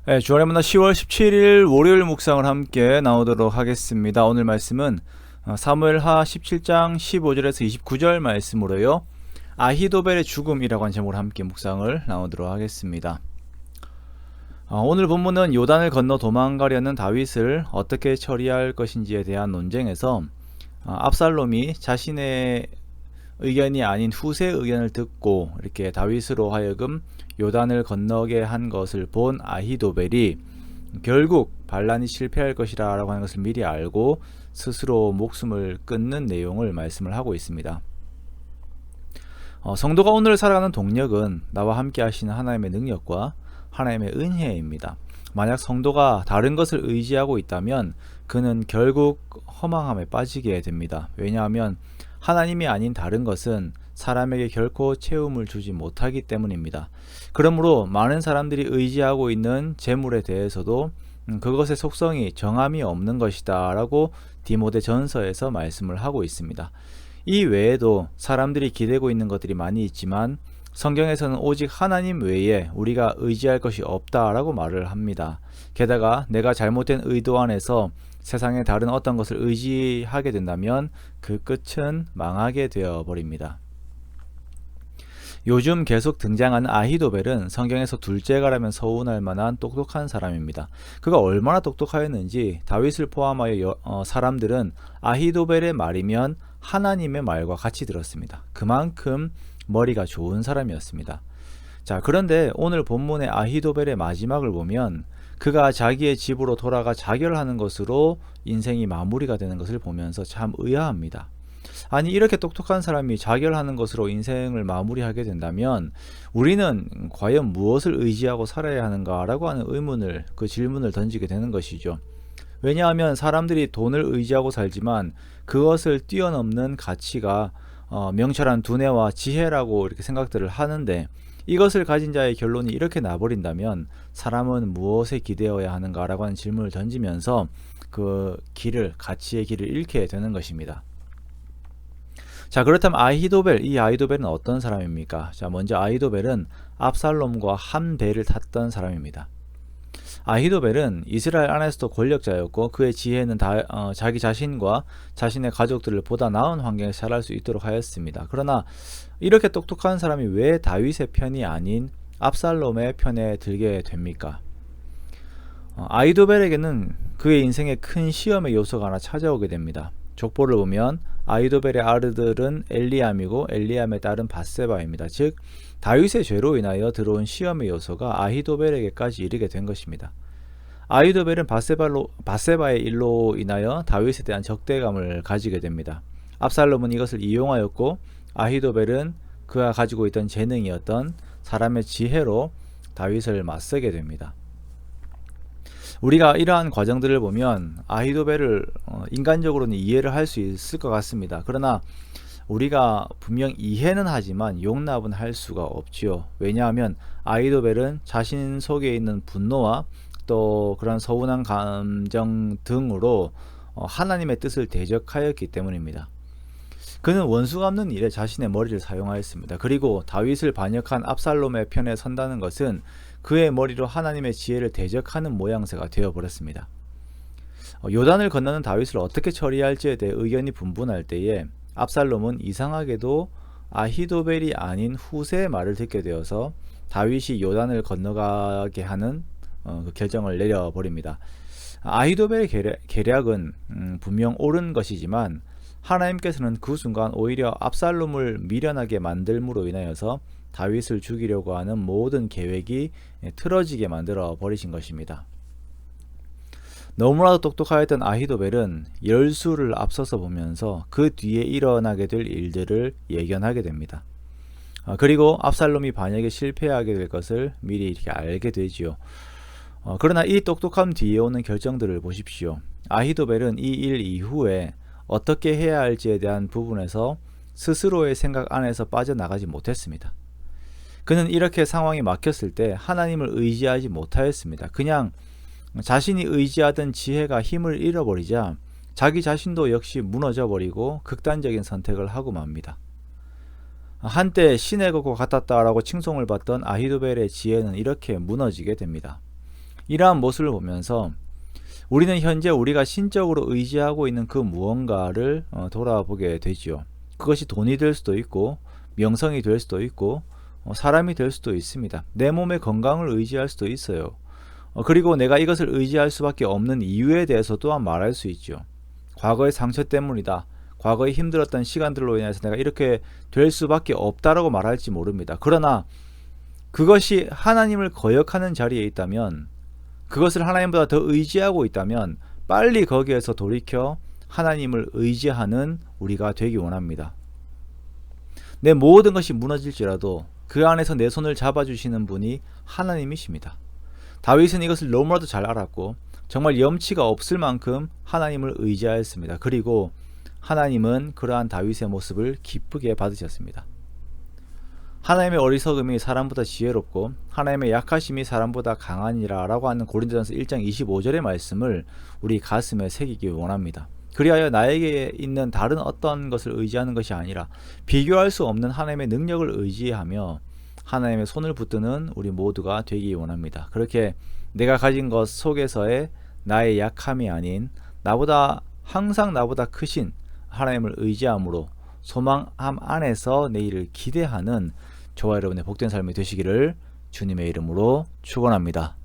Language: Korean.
네, 주안의 만나 10월 17일 월요일 묵상을 함께 나오도록 하겠습니다. 오늘 말씀은 사무엘하 17장 15절에서 29절 말씀으로요. 아히도벨의 죽음이라고 하는 제목으로 함께 묵상을 나오도록 하겠습니다. 오늘 본문은 요단을 건너 도망가려는 다윗을 어떻게 처리할 것인지에 대한 논쟁에서 압살롬이 자신의 의견이 아닌 후세의 의견을 듣고 이렇게 다윗으로 하여금 요단을 건너게 한 것을 본 아히도벨이 결국 반란이 실패할 것이라 라고 하는 것을 미리 알고 스스로 목숨을 끊는 내용을 말씀을 하고 있습니다. 성도가 오늘 살아가는 동력은 나와 함께 하시는 하나님의 능력과 하나님의 은혜입니다. 만약 성도가 다른 것을 의지하고 있다면 그는 결국 허망함에 빠지게 됩니다. 왜냐하면 하나님이 아닌 다른 것은 사람에게 결코 채움을 주지 못하기 때문입니다. 그러므로 많은 사람들이 의지하고 있는 재물에 대해서도 그것의 속성이 정함이 없는 것이다 라고 디모데 전서에서 말씀을 하고 있습니다. 이 외에도 사람들이 기대고 있는 것들이 많이 있지만 성경에서는 오직 하나님 외에 우리가 의지할 것이 없다라고 말을 합니다. 게다가 내가 잘못된 의도 안에서 세상의 다른 어떤 것을 의지하게 된다면 그 끝은 망하게 되어버립니다. 요즘 계속 등장하는 아히도벨은 성경에서 둘째가라면 서운할 만한 똑똑한 사람입니다. 그가 얼마나 똑똑하였는지 다윗을 포함하여 사람들은 아히도벨의 말이면 하나님의 말과 같이 들었습니다. 그만큼 머리가 좋은 사람이었습니다. 자, 그런데 오늘 본문의 아히도벨의 마지막을 보면 그가 자기의 집으로 돌아가 자결하는 것으로 인생이 마무리가 되는 것을 보면서 참 의아합니다. 아니, 이렇게 똑똑한 사람이 자결하는 것으로 인생을 마무리하게 된다면 우리는 과연 무엇을 의지하고 살아야 하는가라고 하는 그 질문을 던지게 되는 것이죠. 왜냐하면 사람들이 돈을 의지하고 살지만 그것을 뛰어넘는 가치가 명철한 두뇌와 지혜라고 이렇게 생각들을 하는데, 이것을 가진 자의 결론이 이렇게 나버린다면 사람은 무엇에 기대어야 하는가라고 하는 질문을 던지면서 그 가치의 길을 잃게 되는 것입니다. 자, 그렇다면 이 아히도벨은 어떤 사람입니까? 자, 먼저 아히도벨은 압살롬과 한 배를 탔던 사람입니다. 아히도벨은 이스라엘 안에서도 권력자였고 그의 지혜는 자기 자신과 자신의 가족들을 보다 나은 환경에서 자랄 수 있도록 하였습니다. 그러나 이렇게 똑똑한 사람이 왜 다윗의 편이 아닌 압살롬의 편에 들게 됩니까? 아히도벨에게는 그의 인생에 큰 시험의 요소가 하나 찾아오게 됩니다. 족보를 보면 아히도벨의 아들은 엘리암이고 엘리암의 딸은 밧세바입니다. 즉 다윗의 죄로 인하여 들어온 시험의 요소가 아히도벨에게까지 이르게 된 것입니다. 아히도벨은 밧세바의 일로 인하여 다윗에 대한 적대감을 가지게 됩니다. 압살롬은 이것을 이용하였고 아히도벨은 그가 가지고 있던 재능이었던 사람의 지혜로 다윗을 맞서게 됩니다. 우리가 이러한 과정들을 보면 아히도벨을 인간적으로는 이해를 할 수 있을 것 같습니다. 그러나 우리가 분명 이해는 하지만 용납은 할 수가 없지요. 왜냐하면 아히도벨은 자신 속에 있는 분노와 또 그런 서운한 감정 등으로 하나님의 뜻을 대적하였기 때문입니다. 그는 원수 갚는 일에 자신의 머리를 사용하였습니다. 그리고 다윗을 반역한 압살롬의 편에 선다는 것은 그의 머리로 하나님의 지혜를 대적하는 모양새가 되어버렸습니다. 요단을 건너는 다윗을 어떻게 처리할지에 대해 의견이 분분할 때에 압살롬은 이상하게도 아히도벨이 아닌 후세의 말을 듣게 되어서 다윗이 요단을 건너가게 하는 그 결정을 내려버립니다. 아히도벨의 계략은 분명 옳은 것이지만 하나님께서는 그 순간 오히려 압살롬을 미련하게 만들므로 인하여서 다윗을 죽이려고 하는 모든 계획이 틀어지게 만들어 버리신 것입니다. 너무나도 똑똑하였던 아히도벨은 열수를 앞서서 보면서 그 뒤에 일어나게 될 일들을 예견하게 됩니다. 그리고 압살롬이 반역에 실패하게 될 것을 미리 이렇게 알게 되지요. 그러나 이 똑똑함 뒤에 오는 결정들을 보십시오. 아히도벨은 이 일 이후에 어떻게 해야 할지에 대한 부분에서 스스로의 생각 안에서 빠져나가지 못했습니다. 그는 이렇게 상황이 막혔을 때 하나님을 의지하지 못하였습니다. 그냥 자신이 의지하던 지혜가 힘을 잃어버리자 자기 자신도 역시 무너져버리고 극단적인 선택을 하고 맙니다. 한때 신의 것과 같았다라고 칭송을 받던 아히도벨의 지혜는 이렇게 무너지게 됩니다. 이러한 모습을 보면서 우리는 현재 우리가 신적으로 의지하고 있는 그 무언가를 돌아보게 되지요. 그것이 돈이 될 수도 있고 명성이 될 수도 있고 사람이 될 수도 있습니다. 내 몸의 건강을 의지할 수도 있어요. 그리고 내가 이것을 의지할 수밖에 없는 이유에 대해서 또한 말할 수 있죠. 과거의 상처 때문이다. 과거에 힘들었던 시간들로 인해서 내가 이렇게 될 수밖에 없다라고 말할지 모릅니다. 그러나 그것이 하나님을 거역하는 자리에 있다면, 그것을 하나님보다 더 의지하고 있다면 빨리 거기에서 돌이켜 하나님을 의지하는 우리가 되기 원합니다. 내 모든 것이 무너질지라도 그 안에서 내 손을 잡아주시는 분이 하나님이십니다. 다윗은 이것을 너무나도 잘 알았고 정말 염치가 없을 만큼 하나님을 의지하였습니다. 그리고 하나님은 그러한 다윗의 모습을 기쁘게 받으셨습니다. 하나님의 어리석음이 사람보다 지혜롭고 하나님의 약하심이 사람보다 강하니라 라고 하는 고린도전서 1장 25절의 말씀을 우리 가슴에 새기기 원합니다. 그리하여 나에게 있는 다른 어떤 것을 의지하는 것이 아니라 비교할 수 없는 하나님의 능력을 의지하며 하나님의 손을 붙드는 우리 모두가 되기 원합니다. 그렇게 내가 가진 것 속에서의 나의 약함이 아닌 항상 나보다 크신 하나님을 의지함으로 소망함 안에서 내일을 기대하는 저와 여러분의 복된 삶이 되시기를 주님의 이름으로 축원합니다.